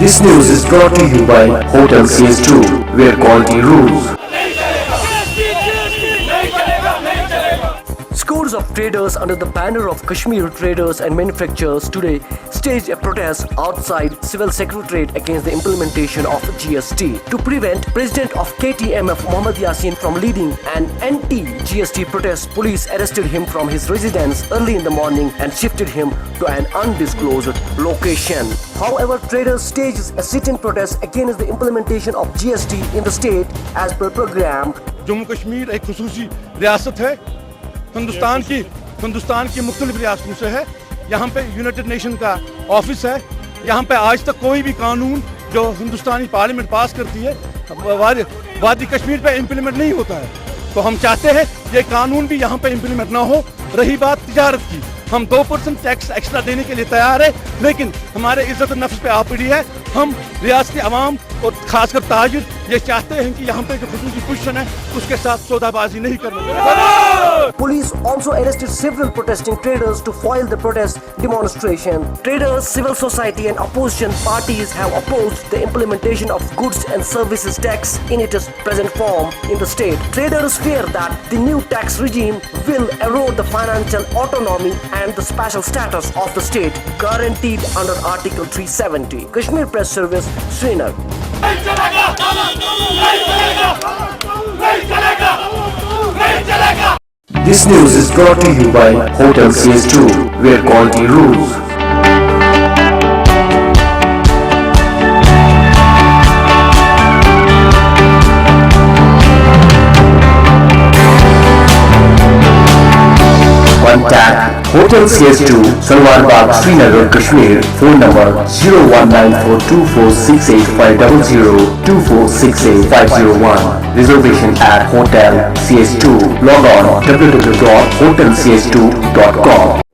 This news is brought to you by Hotel CS2, where quality rules. Scores of traders under the banner of Kashmir Traders and Manufacturers today staged a protest outside Civil Secretariat against the implementation of GST. To prevent President of KTMF Mohammad Yasin from leading an anti-GST protest, police arrested him from his residence early in the morning and shifted him to an undisclosed location. However, traders staged a sit-in protest against the implementation of GST in the state as per program. Jammu Kashmir एक खुसूसी रियासत है, हिंदुस्तान की मुख्तलिफ रियासतों से है। यहाँ पे यूनाइटेड नेशन का ऑफिस है। यहाँ पे आज तक कोई भी कानून जो हिंदुस्तानी पार्लियामेंट पास करती है वादी कश्मीर पे इम्प्लीमेंट नहीं होता है। तो हम चाहते हैं ये कानून भी यहाँ पे इम्प्लीमेंट ना हो। रही बात तिजारत की, हम 2% टैक्स एक्स्ट्रा देने के लिए तैयार है, लेकिन हमारे इज्जत नफ्स पे आ पड़ी है। हम रियासती अवाम और खासकर ताजिर ये चाहते हैं कि यहाँ पे जो खुसूसी पोजीशन है उसके साथ सौदाबाजी नहीं करना। Police also arrested several protesting traders to foil the protest demonstration. Traders, civil society and opposition parties have opposed the implementation of goods and services tax in its present form in the state. Traders fear that the new tax regime will erode the financial autonomy and the special status of the state guaranteed under Article 370. Kashmir Press Service, Srinagar. This news is brought to you by Hotel CS2, where quality rules. Contact Hotel CS2, Salwar Bagh, Srinagar, Kashmir. Phone number 0194246850, 24685001. Reservation at Hotel CS2. Log on www.hotelcs2.com.